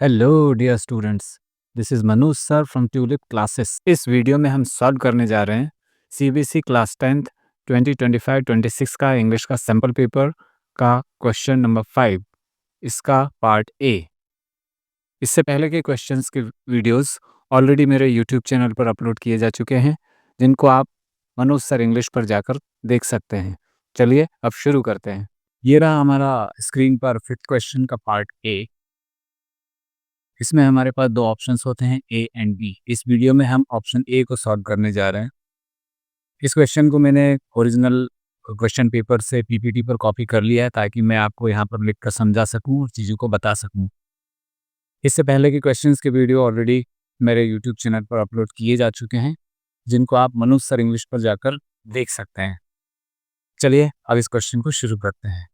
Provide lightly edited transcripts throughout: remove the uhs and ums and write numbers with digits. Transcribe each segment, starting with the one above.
Hello dear students, this is Manoj sir from Tulip Classes. इस video में हम solve करने जा रहे हैं सीबीएसई क्लास 10th 2025-26 का इंग्लिश का सैम्पल पेपर का क्वेश्चन नंबर 5, इसका पार्ट ए। इससे पहले के क्वेश्चंस के वीडियोस ऑलरेडी मेरे यूट्यूब चैनल पर अपलोड किए जा चुके हैं, जिनको आप मनोज सर इंग्लिश पर जाकर देख सकते हैं। चलिए अब शुरू करते हैं। ये रहा हमारा स्क्रीन पर फिफ्थ क्वेश्चन का पार्ट ए। इसमें हमारे पास दो ऑप्शंस होते हैं, ए एंड बी। इस वीडियो में हम ऑप्शन ए को सॉल्व करने जा रहे हैं। इस क्वेश्चन को मैंने ओरिजिनल क्वेश्चन पेपर से पीपीटी पर कॉपी कर लिया है, ताकि मैं आपको यहाँ पर लिख कर समझा सकूँ और चीज़ों को बता सकूँ। इससे पहले के क्वेश्चंस के वीडियो ऑलरेडी मेरे यूट्यूब चैनल पर अपलोड किए जा चुके हैं, जिनको आप मनोज सर इंग्लिश पर जाकर देख सकते हैं। चलिए अब इस क्वेश्चन को शुरू करते हैं।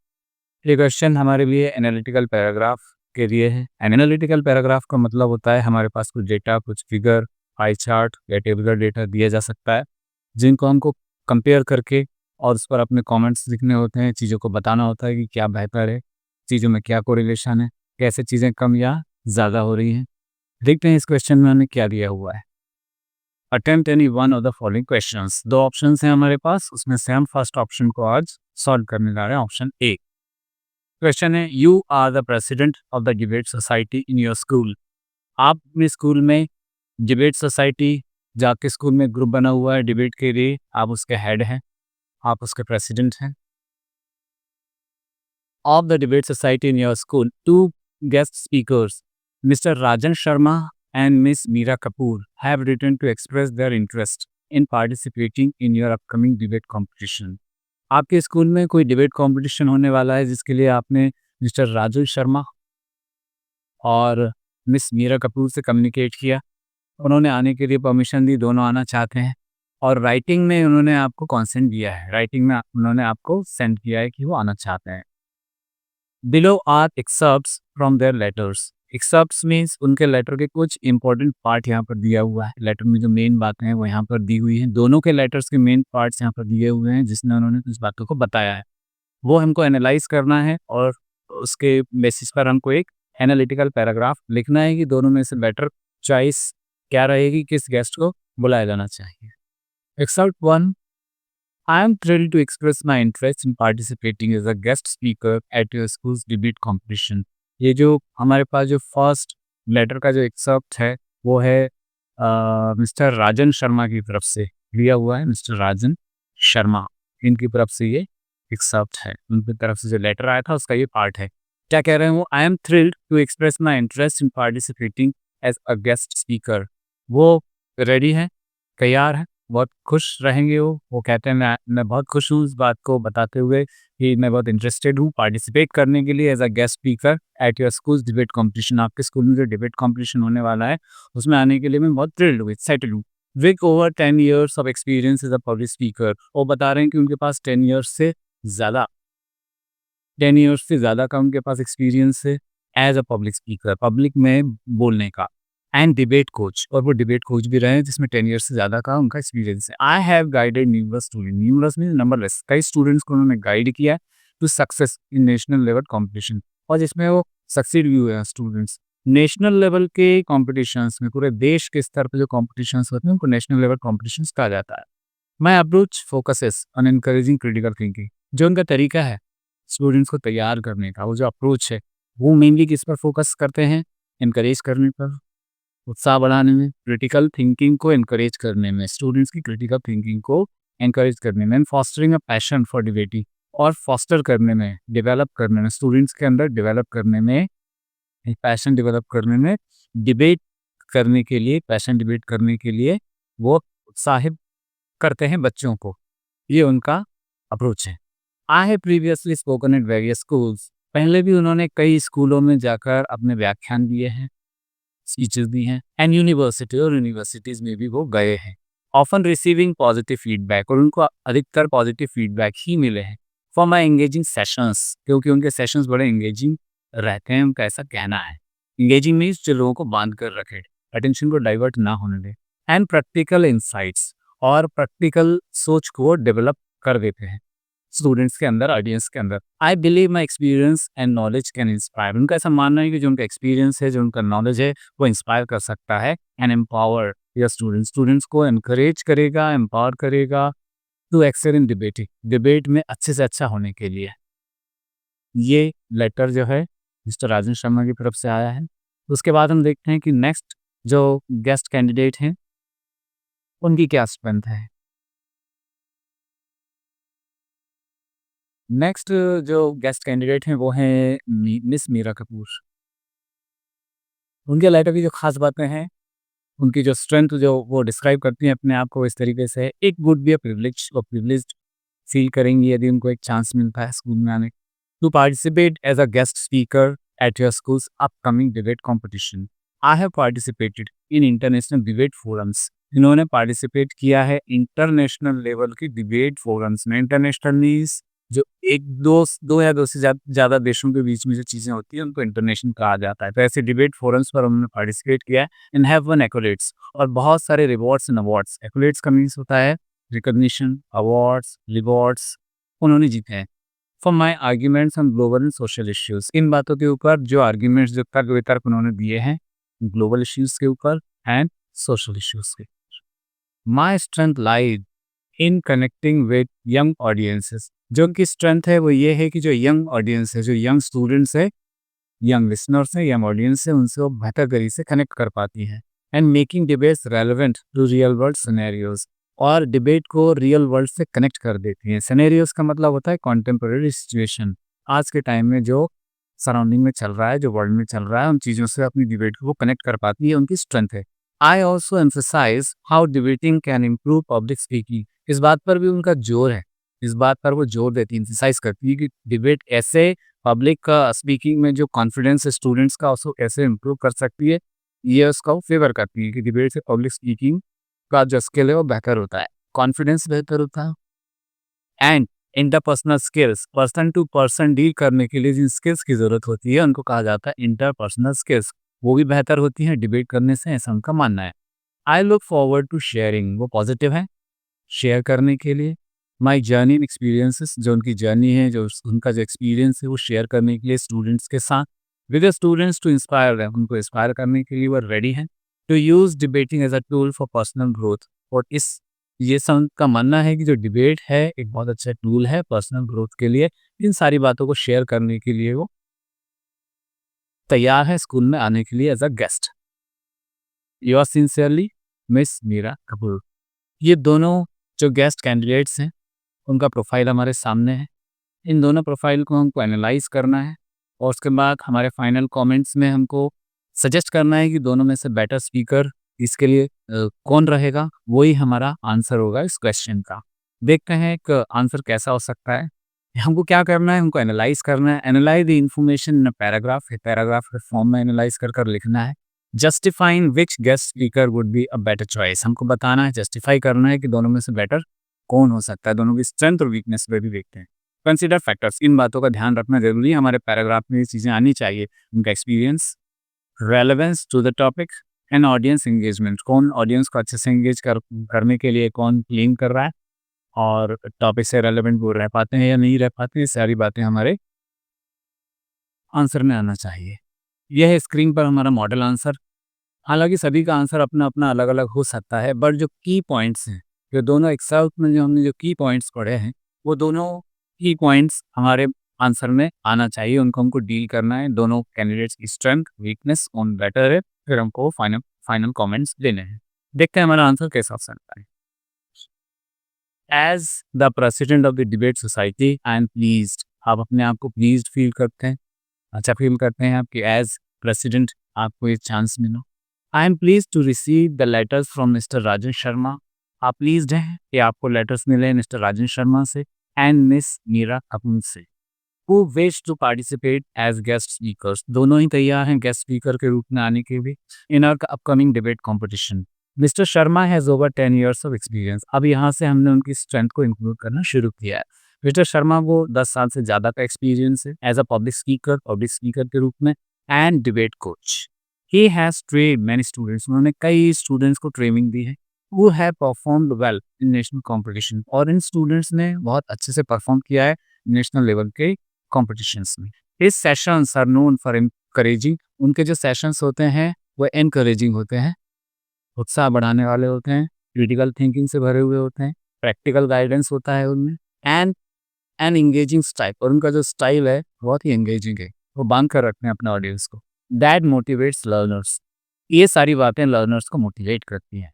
ये क्वेश्चन हमारे लिए एनालिटिकल पैराग्राफ के लिए है। एनालिटिकल पैराग्राफ का मतलब होता है हमारे पास कुछ डेटा, कुछ फिगर, पाई चार्ट या टेबुलर डेटा दिया जा सकता है, जिनको हमको कंपेयर करके और उस पर अपने कमेंट्स लिखने होते हैं, चीज़ों को बताना होता है कि क्या बेहतर है, चीज़ों में क्या कोरिलेशन है, कैसे चीज़ें कम या ज़्यादा हो रही हैं। देखते हैं इस क्वेश्चन में हमें क्या दिया हुआ है। Attempt any one of the following questions. दो ऑप्शंस हैं हमारे पास, उसमें से हम फर्स्ट ऑप्शन को आज सॉल्व करने जा रहे हैं, ऑप्शन ए। क्वेश्चन है, you are the president of the debate society in your school. आप अपने स्कूल में डिबेट सोसाइटी, जाके स्कूल में ग्रुप बना हुआ है डिबेट के लिए, आप उसके हेड हैं, आप उसके प्रेसिडेंट हैं। Of the debate society in your school, two guest speakers mister Rajan Sharma and miss Meera Kapoor have written to express their interest in participating in your upcoming debate competition. आपके स्कूल में कोई डिबेट कॉम्पिटिशन होने वाला है, जिसके लिए आपने मिस्टर राजू शर्मा और मिस मीरा कपूर से कम्युनिकेट किया। उन्होंने आने के लिए परमिशन दी, दोनों आना चाहते हैं, और राइटिंग में उन्होंने आपको कॉन्सेंट दिया है, राइटिंग में उन्होंने आपको सेंड किया है कि वो आना चाहते हैं। Below are excerpts from their letters. Excerpts means उनके लेटर के कुछ इंपॉर्टेंट पार्ट यहाँ पर दिया हुआ है। लेटर में जो मेन बातें हैं वो यहाँ पर दी हुई हैं। दोनों के लेटर्स के मेन पार्ट्स यहाँ पर दिए हुए हैं, जिसमें उन्होंने कुछ बातों को बताया है, वो हमको एनालाइज करना है, और उसके बेसिस पर हमको एक एनालिटिकल पैराग्राफ लिखना है कि दोनों में से बेटर चॉइस क्या रहेगी, किस गेस्ट को बुलाया जाना चाहिए। Excerpt 1, I am thrilled to express my interest in participating as a guest speaker at your school's debate competition। ये जो हमारे पास जो फर्स्ट लेटर का जो एक्सर्प्ट है, वो है मिस्टर राजन शर्मा की तरफ से लिया हुआ है। मिस्टर राजन शर्मा, इनकी तरफ से ये एक्सर्प्ट है, उनकी तरफ से जो लेटर आया था उसका ये पार्ट है। क्या कह रहे हैं वो? I am thrilled to express my interest in participating as a guest speaker. वो रेडी है, तैयार है, बहुत खुश रहेंगे वो कहते हैं मैं बहुत खुश हूँ इस बात को बताते हुए कि मैं बहुत इंटरेस्टेड हूँ पार्टिसिपेट करने के लिए as a guest speaker at your school debate competition. आपके स्कूल में जो डिबेट कंपटीशन होने वाला है उसमें आने के लिए मैं बहुत थ्रिल्ड हूँ, एक्साइटेड हूँ। With over 10 years of experience as a public speaker. वो बता रहे हैं कि उनके पास 10 years से ज़्यादा 10 years से ज़्यादा का उनके पास एक्सपीरियंस है as a public speaker, public में बोलने का। एंड डिबेट कोच, और वो डिबेट कोच भी रहे हैं, जिसमें 10 ईयर्स से ज़्यादा का उनका एक्सपीरियंस है। I have guided numerous student, numerous mean numberless, कई स्टूडेंट्स को उन्होंने गाइड किया to success in national level competition, और जिसमें वो सक्सीड भी हुए हैं स्टूडेंट्स। नेशनल लेवल के कॉम्पिटिशन्स में, पूरे देश के स्तर पर जो कॉम्पिटिशन्स होते हैं उनको नेशनल लेवल कॉम्पिटिशन्स कहा जाता है। My approach focuses on encouraging critical thinking. जो उनका तरीका है स्टूडेंट्स को तैयार करने का, वो जो अप्रोच है, वो मेनली किस पर फोकस करते हैं? एनकरेज करने पर, उत्साह बढ़ाने में, क्रिटिकल थिंकिंग को एनकरेज करने में, स्टूडेंट्स की क्रिटिकल थिंकिंग को एनकरेज करने में, fostering a passion for debating, और फॉस्टर करने में, डेवलप करने में, स्टूडेंट्स के अंदर डेवलप करने में, एक पैशन डेवलप करने में, डिबेट करने के लिए, पैशन डिबेट करने के लिए वो उत्साहित करते हैं बच्चों को। ये उनका अप्रोच है। I have previously spoken at various schools. पहले भी उन्होंने कई स्कूलों में जाकर अपने व्याख्यान दिए हैं, स्पीचेस दी हैं, एंड यूनिवर्सिटी और यूनिवर्सिटीज़ में भी वो गए हैं। ऑफन रिसीविंग पॉजिटिव फीडबैक, और उनको अधिकतर पॉजिटिव फीडबैक ही मिले हैं। फॉर माई एंगेजिंग सेशंस, क्योंकि उनके सेशंस बड़े एंगेजिंग रहते हैं, उनका ऐसा कहना है। एंगेजिंग मीन्स जो लोगों को बांध कर रखे, अटेंशन को डाइवर्ट ना होने दे। एंड प्रैक्टिकल इंसाइट्स, और प्रैक्टिकल सोच को डेवलप कर देते हैं। स्टूडेंट्स के अंदर, ऑडियंस के अंदर। I believe my experience and knowledge can inspire. उनका ऐसा मानना है कि जो उनका एक्सपीरियंस है, जो उनका नॉलेज है, वो इंस्पायर कर सकता है and empower your students. Students को एनकरेज करेगा, एम्पावर करेगा to excel in debating, debate में अच्छे से अच्छा होने के लिए। ये लेटर जो है मिस्टर राजन शर्मा की तरफ से आया है। उसके बाद हम देखते हैं कि नेक्स्ट जो गेस्ट कैंडिडेट हैं, उनकी क्या स्ट्रेंथ है। नेक्स्ट जो गेस्ट कैंडिडेट हैं वो हैं मिस मीरा कपूर। उनके लेटर की जो खास बातें हैं, उनकी जो स्ट्रेंथ जो वो डिस्क्राइब करती हैं अपने आप को इस तरीके से, एक वुड बी अ प्रिविलेज और प्रिविलेज्ड फील करेंगी यदि उनको एक चांस मिलता है स्कूल में आने to participate as a guest speaker at your school's upcoming debate competition. I have participated in international debate forums. इन्होंने पार्टिसिपेट किया है इंटरनेशनल लेवल की डिबेट फोरम्स में। इंटरनेशनल मीन्स जो एक दो या दो से ज़्यादा देशों के बीच में जो चीज़ें होती हैं उनको इंटरनेशनल कहा जाता है। तो ऐसे डिबेट फोरम्स पर उन्होंने पार्टिसिपेट किया है एंड हैव वन एक्कोलेट्स, और बहुत सारे रिवॉर्ड्स एंड अवार्ड्स। एक्कोलेट्स का मीन्स होता है रिकॉग्निशन, अवार्ड्स, रिवॉर्ड्स, उन्होंने जीते हैं। For my arguments on global and social issues, इन बातों के ऊपर जो आर्ग्यूमेंट्स, जो तर्क वितर्क उन्होंने दिए हैं ग्लोबल इश्यूज के ऊपर एंड सोशल इश्यूज के। My strength lies in connecting with young audiences. जो उनकी स्ट्रेंथ है वो ये है कि जो यंग ऑडियंस है, जो यंग स्टूडेंट्स है, यंग लिसनर्स हैं, यंग ऑडियंस है, उनसे वो बेहतर तरीके से कनेक्ट कर पाती हैं and making debates relevant to real world scenarios, और डिबेट को रियल वर्ल्ड से कनेक्ट कर देती हैं। सिनेरियोज का मतलब होता है कॉन्टेम्परेरी सिचुएशन, आज के टाइम में जो सराउंडिंग में चल रहा है, जो वर्ल्ड में चल रहा है, उन चीज़ों से अपनी डिबेट को वो कनेक्ट कर पाती है, उनकी स्ट्रेंथ है। I also emphasise how debating can improve public speaking. इस बात पर भी उनका जोर है, इस बात पर वो जोर देती है, एम्फेसाइज करती है कि डिबेट ऐसे पब्लिक का स्पीकिंग में जो कॉन्फिडेंस है स्टूडेंट्स का उसको कैसे इम्प्रूव कर सकती है। ये उसका फेवर करती है कि डिबेट से पब्लिक स्पीकिंग का जो स्किल है वो बेहतर होता है, कॉन्फिडेंस बेहतर होता है and interpersonal skills, person to person deal करने के लिए जिन स्किल्स की ज़रूरत होती है उनको कहा जाता है इंटरपर्सनल स्किल्स, वो भी बेहतर होती हैं डिबेट करने से, ऐसा उनका मानना है। I look forward to sharing, वो पॉजिटिव है शेयर करने के लिए। माई जर्नी एक्सपीरियंसेस, जो उनकी जर्नी है, जो उनका जो एक्सपीरियंस है वो शेयर करने के लिए स्टूडेंट्स के साथ, with the students to inspire them, उनको इंस्पायर करने के लिए वो रेडी हैं to use debating as a tool for personal growth. और इस ये सब उनका मानना है कि जो डिबेट है एक बहुत अच्छा टूल है पर्सनल ग्रोथ के लिए। इन सारी बातों को शेयर करने के लिए वो तैयार है स्कूल में आने के लिए as a guest. Your sincerely miss Meera Kapoor. ये दोनों जो गेस्ट कैंडिडेट्स हैं उनका प्रोफाइल हमारे सामने है। इन दोनों प्रोफाइल को हमको एनालाइज करना है और उसके बाद हमारे फाइनल कमेंट्स में हमको सजेस्ट करना है कि दोनों में से बेटर स्पीकर इसके लिए कौन रहेगा। वही हमारा आंसर होगा इस क्वेश्चन का। देखते हैं एक आंसर कैसा हो सकता है। हमको क्या करना है, हमको एनालाइज करना है। Analyse the information in paragraph है, पैराग्राफ के फॉर्म में एनालाइज कर कर लिखना है। Justifying which guest speaker would be a better choice, हमको बताना है, जस्टिफाई करना है कि दोनों में से बेटर कौन हो सकता है। दोनों की स्ट्रेंथ और वीकनेस पे भी देखते हैं। कंसिडर फैक्टर्स, इन बातों का ध्यान रखना जरूरी है। हमारे पैराग्राफ में ये चीज़ें आनी चाहिए। उनका experience, relevance to the topic and audience engagement, कौन ऑडियंस को अच्छे से एंगेज करने के लिए कौन क्लीन कर रहा है और टॉपिक से रेलेवेंट वो रह पाते हैं या नहीं रह पाते हैं, ये सारी बातें हमारे आंसर में आना चाहिए। यह है स्क्रीन पर हमारा मॉडल आंसर। हालांकि सभी का आंसर अपना अपना अलग अलग हो सकता है, बट जो की पॉइंट्स हैं, जो दोनों एक्सर्ट में जो हमने जो की पॉइंट्स पढ़े हैं, वो दोनों की पॉइंट्स हमारे आंसर में आना चाहिए। उनको हमको डील करना है, दोनों कैंडिडेट्स की स्ट्रेंथ वीकनेस कौन बेटर है, फिर हमको फाइनल फाइनल कमेंट्स देने हैं। देखते हैं हमारा आंसर कैसा हो सकता है। As the president of the debate society I am pleased, आप अपने आप को प्लीज्ड फील करते हैं, अच्छा फील करते हैं आपकी एज प्रेसिडेंट आपको ये चांस मिला। I am pleased to receive the letters from Mister Rajan Sharma, आप प्लीज्ड हैं कि आपको लेटर्स मिले मिस्टर राजन शर्मा से एंड मिस मीरा कपूर से, who wish to participate as guest speakers, दोनों ही तैयार हैं गेस्ट स्पीकर के रूप में आने के लिए in our upcoming debate competition. Mister Sharma has over 10 years of experience, अब यहाँ से हमने उनकी स्ट्रेंथ को इंक्लूड करना शुरू किया है। मिस्टर शर्मा को 10 साल से ज़्यादा का एक्सपीरियंस है एज अ पब्लिक स्पीकर के रूप में and debate coach. He has train many students, उन्होंने कई स्टूडेंट्स को ट्रेनिंग दी है who have performed well in national competition, और इन स्टूडेंट्स ने बहुत अच्छे से परफॉर्म किया है नेशनल लेवल के कॉम्पिटिशन्स में। His sessions are known for encouraging, उनके जो सेशंस होते हैं वो एनकरेजिंग होते हैं, उत्साह बढ़ाने वाले होते हैं, क्रिटिकल थिंकिंग से भरे हुए होते हैं, प्रैक्टिकल गाइडेंस होता है उनमें, एंड एन एंगेजिंग स्टाइल, और उनका जो स्टाइल है बहुत ही एंगेजिंग है, वो बांध कर रखते हैं अपने ऑडियंस को। दैट मोटिवेट्स लर्नर्स, ये सारी बातें लर्नर्स को मोटिवेट करती हैं।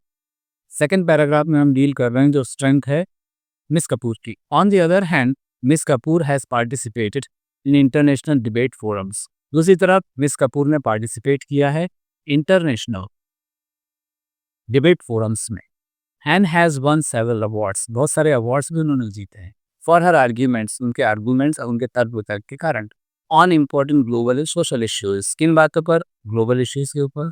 सेकेंड पैराग्राफ में हम डील कर रहे हैं जो स्ट्रेंथ है मिस कपूर की। On the other hand, miss Kapoor has participated in international debate forums. दूसरी तरफ मिस कपूर ने पार्टिसिपेट किया है इंटरनेशनल डिबेट फोरम्स में, and has one several awards, बहुत सारे अवार्ड्स भी उन्होंने जीते हैं फॉर हर आर्ग्यूमेंट्स, उनके आर्गूमेंट्स और उनके तर्क वितर्क के कारण, on important global social issues, किन बातों पर, ग्लोबल इश्यूज के ऊपर,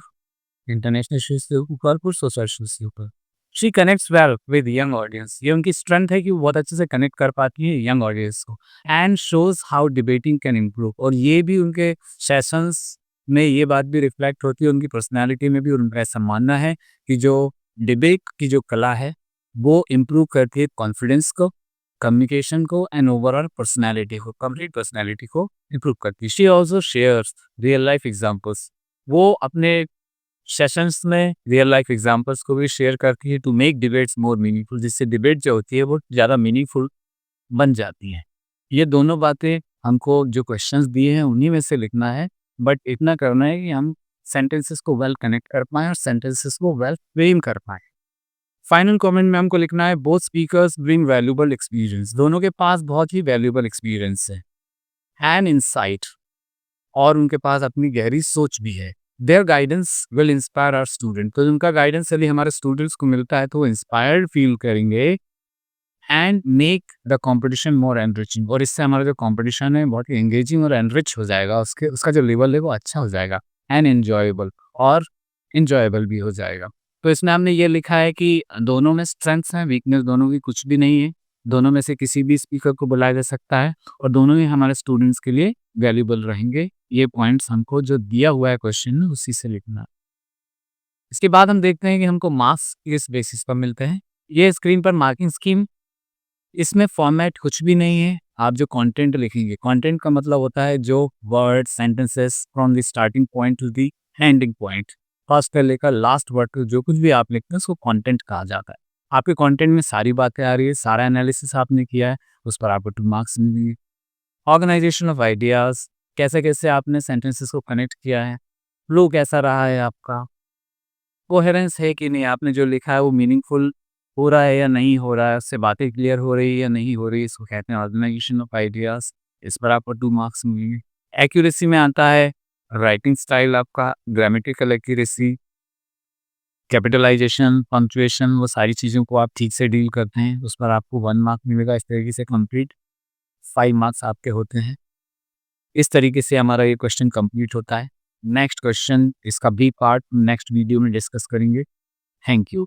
इंटरनेशनल इश्यूज के ऊपर, कुछ सोशल इश्यूज के ऊपर। She connects well with young audience, ये उनकी स्ट्रेंथ है कि वो बहुत अच्छे से कनेक्ट कर पाती है यंग ऑडियंस को, and shows how debating can improve, और ये भी उनके सेशंस में ये बात भी रिफ्लेक्ट होती है उनकी पर्सनैलिटी में भी, और उनका ऐसा मानना है कि जो डिबेट की जो कला है वो इम्प्रूव करती है कॉन्फिडेंस को, कम्युनिकेशन को, एंड ओवरऑल पर्सनैलिटी को, कंप्लीट पर्सनैलिटी को इम्प्रूव करती है। She also shares real life examples, वो अपने सेशंस में रियल लाइफ एग्जाम्पल्स को भी शेयर करती है to make debates more meaningful, जिससे डिबेट जो होती है वो ज़्यादा मीनिंगफुल बन जाती हैं। ये दोनों बातें हमको जो क्वेश्चंस दिए हैं उन्हीं में से लिखना है, बट इतना करना है कि हम सेंटेंसेस को वेल कनेक्ट कर पाएँ और सेंटेंसेस को वेल फ्रेम कर पाएँ। फाइनल कमेंट में हमको लिखना है both speakers bring valuable experience, दोनों के पास बहुत ही वैल्यूएबल एक्सपीरियंस है, एंड इनसाइट, और उनके पास अपनी गहरी सोच भी है। Their guidance will inspire our student, तो उनका गाइडेंस यदि हमारे स्टूडेंट्स को मिलता है तो वो इंस्पायर्ड फील करेंगे, and make the competition more enriching, और इससे हमारा जो कंपटीशन है बहुत ही एंगेजिंग और एनरिच हो जाएगा, उसका जो लेवल है वो अच्छा हो जाएगा, एंड एन्जॉयबल, और इंजॉयबल भी हो जाएगा। तो इसमें हमने ये लिखा है कि दोनों में स्ट्रेंथ्स हैं, वीकनेस दोनों की कुछ भी नहीं है, दोनों में से किसी भी स्पीकर को बुलाया जा सकता है, और दोनों ही हमारे स्टूडेंट्स के लिए वैल्यूएबल रहेंगे। ये पॉइंट्स हमको जो दिया हुआ है क्वेश्चन में उसी से लिखना है। इसके बाद हम देखते हैं कि हमको मार्क्स किस बेसिस पर मिलते हैं। ये स्क्रीन पर मार्किंग स्कीम, इसमें फॉर्मेट कुछ भी नहीं है। आप जो कंटेंट लिखेंगे, कंटेंट का मतलब होता है जो word sentences from the starting point two the ending point, first से लेकर लास्ट वर्ड तक जो कुछ भी आप लिखते हैं उसको कंटेंट कहा जाता है। आपके कंटेंट में सारी बातें आ रही है, सारा एनालिसिस आपने किया है, उस पर आपको 2 मार्क्स मिलेंगे। ऑर्गेनाइजेशन ऑफ आइडियाज़, कैसे-कैसे आपने सेंटेंसेस को कनेक्ट किया है, फ्लो कैसा रहा है आपका, कोहेरेंस है कि नहीं, आपने जो लिखा है वो मीनिंगफुल हो रहा है या नहीं हो रहा है, उससे बातें क्लियर हो रही है या नहीं हो रही है, इसको कहते हैं ऑर्गेनाइजेशन ऑफ आइडियाज़, इस पर आपको 2 मार्क्स मिलेंगे। एक्यूरेसी में आता है राइटिंग स्टाइल आपका, ग्रामेटिकल एक्यूरेसी, कैपिटलाइजेशन, पंक्चुएशन, वो सारी चीज़ों को आप ठीक से डील करते हैं, उस पर आपको 1 मार्क मिलेगा। इस तरीके से कंप्लीट 5 मार्क्स आपके होते हैं। इस तरीके से हमारा ये क्वेश्चन कंप्लीट होता है। नेक्स्ट क्वेश्चन, इसका बी पार्ट नेक्स्ट वीडियो में डिस्कस करेंगे। Thank you.